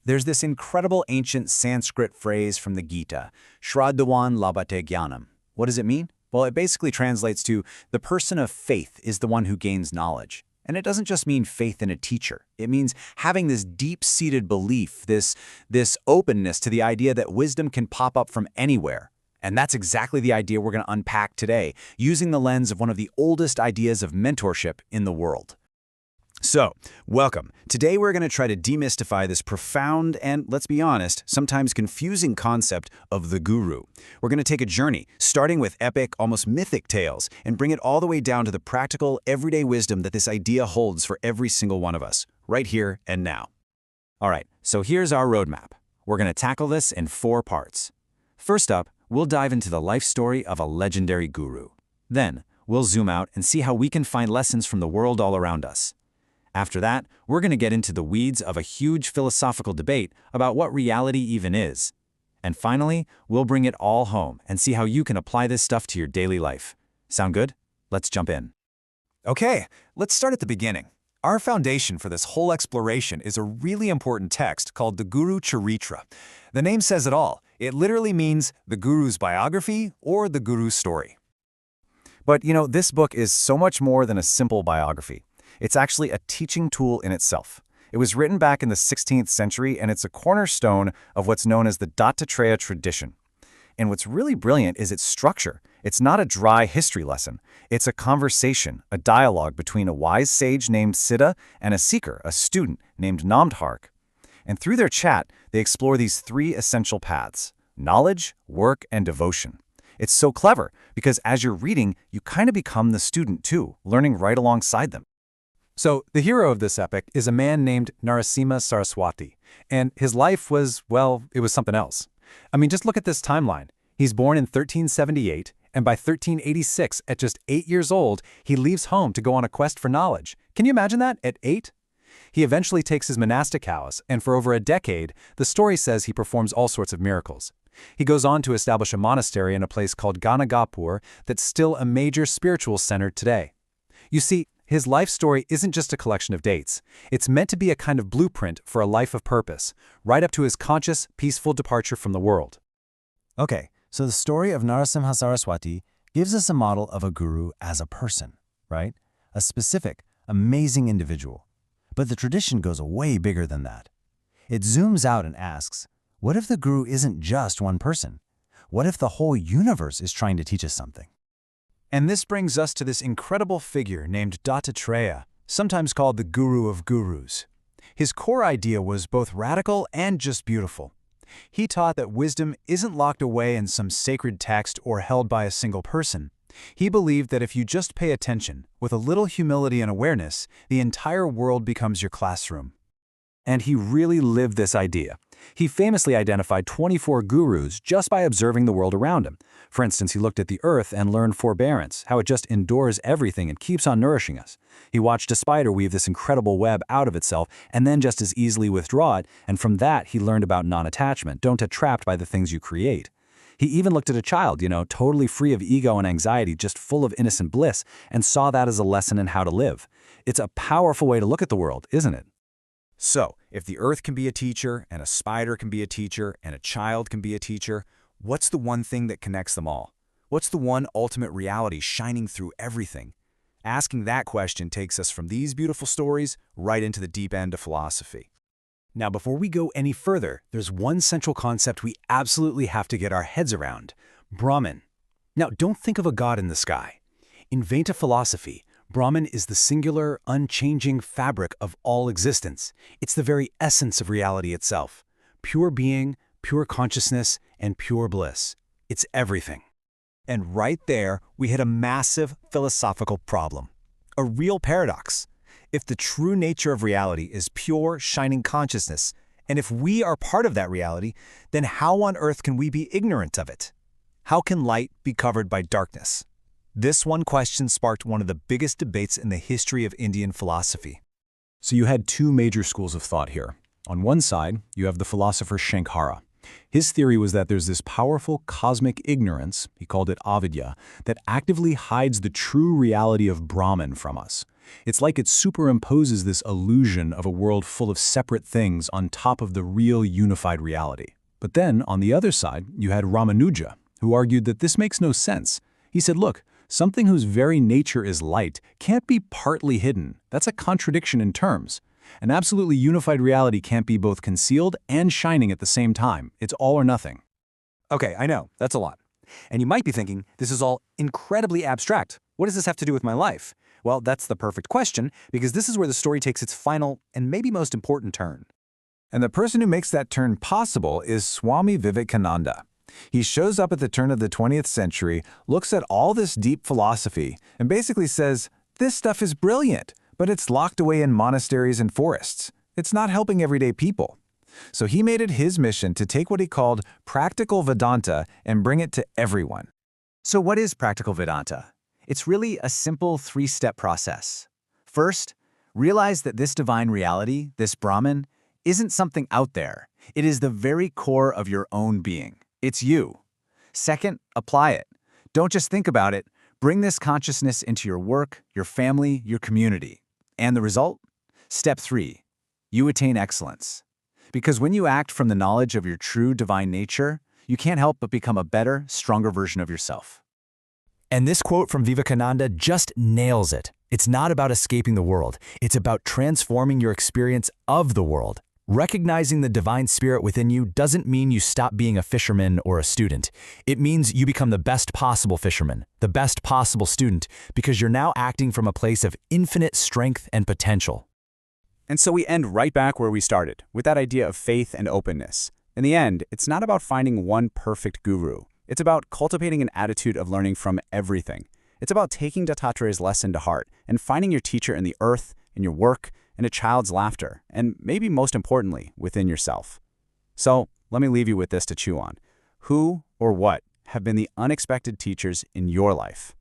There's this incredible ancient Sanskrit phrase from the Gita, Shraddhavan labhate jnanam. What does it mean? Well, it basically translates to, the person of faith is the one who gains knowledge. And it doesn't just mean faith in a teacher. It means having this deep-seated belief, this openness to the idea that wisdom can pop up from anywhere. And that's exactly the idea we're going to unpack today, using the lens of one of the oldest ideas of mentorship in the world. So, welcome. Today we're going to try to demystify this profound and, let's be honest, sometimes confusing concept of the guru. We're going to take a journey, starting with epic, almost mythic tales, and bring it all the way down to the practical, everyday wisdom that this idea holds for every single one of us, right here and now. All right, so here's our roadmap. We're going to tackle this in 4 parts. First up, we'll dive into the life story of a legendary guru. Then, we'll zoom out and see how we can find lessons from the world all around us. After that, we're going to get into the weeds of a huge philosophical debate about what reality even is. And finally, we'll bring it all home and see how you can apply this stuff to your daily life. Sound good? Let's jump in. Okay, let's start at the beginning. Our foundation for this whole exploration is a really important text called the Guru Charitra. The name says it all. It literally means the Guru's biography or the Guru's story. But this book is so much more than a simple biography. It's actually a teaching tool in itself. It was written back in the 16th century, and it's a cornerstone of what's known as the Dattatreya tradition. And what's really brilliant is its structure. It's not a dry history lesson. It's a conversation, a dialogue between a wise sage named Siddha and a seeker, a student named Namdhark. And through their chat, they explore these 3 essential paths: knowledge, work, and devotion. It's so clever because as you're reading, you kind of become the student too, learning right alongside them. So, the hero of this epic is a man named Narasimha Saraswati, and his life was, well, it was something else. I mean, just look at this timeline. He's born in 1378, and by 1386, at just 8 years old, he leaves home to go on a quest for knowledge. Can you imagine that, at 8? He eventually takes his monastic house, and for over a decade, the story says he performs all sorts of miracles. He goes on to establish a monastery in a place called Ganagapur that's still a major spiritual center today. You see, his life story isn't just a collection of dates. It's meant to be a kind of blueprint for a life of purpose, right up to his conscious, peaceful departure from the world. Okay, so the story of Narasimha Saraswati gives us a model of a guru as a person, right? A specific, amazing individual. But the tradition goes way bigger than that. It zooms out and asks, what if the guru isn't just one person? What if the whole universe is trying to teach us something? And this brings us to this incredible figure named Dattatreya, sometimes called the Guru of Gurus. His core idea was both radical and just beautiful. He taught that wisdom isn't locked away in some sacred text or held by a single person. He believed that if you just pay attention, with a little humility and awareness, the entire world becomes your classroom. And he really lived this idea. He famously identified 24 gurus just by observing the world around him. For instance, he looked at the earth and learned forbearance, how it just endures everything and keeps on nourishing us. He watched a spider weave this incredible web out of itself and then just as easily withdraw it, and from that he learned about non-attachment. Don't get trapped by the things you create. He even looked at a child, totally free of ego and anxiety, just full of innocent bliss, and saw that as a lesson in how to live. It's a powerful way to look at the world, isn't it? So, if the earth can be a teacher, and a spider can be a teacher, and a child can be a teacher, what's the one thing that connects them all? What's the one ultimate reality shining through everything? Asking that question takes us from these beautiful stories right into the deep end of philosophy. Now, before we go any further, there's one central concept we absolutely have to get our heads around: Brahman. Now, don't think of a god in the sky. In Vedanta philosophy, Brahman is the singular, unchanging fabric of all existence. It's the very essence of reality itself. Pure being, pure consciousness, and pure bliss. It's everything. And right there, we hit a massive philosophical problem. A real paradox. If the true nature of reality is pure, shining consciousness, and if we are part of that reality, then how on earth can we be ignorant of it? How can light be covered by darkness? This one question sparked one of the biggest debates in the history of Indian philosophy. So you had 2 major schools of thought here. On one side, you have the philosopher Shankara. His theory was that there's this powerful cosmic ignorance, he called it avidya, that actively hides the true reality of Brahman from us. It's like it superimposes this illusion of a world full of separate things on top of the real unified reality. But then, on the other side, you had Ramanuja, who argued that this makes no sense. He said, look, something whose very nature is light can't be partly hidden. That's a contradiction in terms. An absolutely unified reality can't be both concealed and shining at the same time. It's all or nothing. Okay, I know, that's a lot. And you might be thinking, this is all incredibly abstract. What does this have to do with my life? Well, that's the perfect question, because this is where the story takes its final and maybe most important turn. And the person who makes that turn possible is Swami Vivekananda. He shows up at the turn of the 20th century, looks at all this deep philosophy, and basically says, this stuff is brilliant, but it's locked away in monasteries and forests. It's not helping everyday people. So he made it his mission to take what he called practical Vedanta and bring it to everyone. So what is practical Vedanta? It's really a simple three-step process. First, realize that this divine reality, this Brahman, isn't something out there. It is the very core of your own being. It's you. Second, apply it. Don't just think about it. Bring this consciousness into your work, your family, your community. And the result? Step 3. You attain excellence. Because when you act from the knowledge of your true divine nature, you can't help but become a better, stronger version of yourself. And this quote from Vivekananda just nails it. It's not about escaping the world. It's about transforming your experience of the world. Recognizing the divine spirit within you doesn't mean you stop being a fisherman or a student. It means you become the best possible fisherman, the best possible student, because you're now acting from a place of infinite strength and potential. And so we end right back where we started, with that idea of faith and openness. In the end, it's not about finding one perfect guru. It's about cultivating an attitude of learning from everything. It's about taking Dattatreya's lesson to heart and finding your teacher in the earth, in your work, in a child's laughter, and maybe most importantly, within yourself. So let me leave you with this to chew on. Who or what have been the unexpected teachers in your life?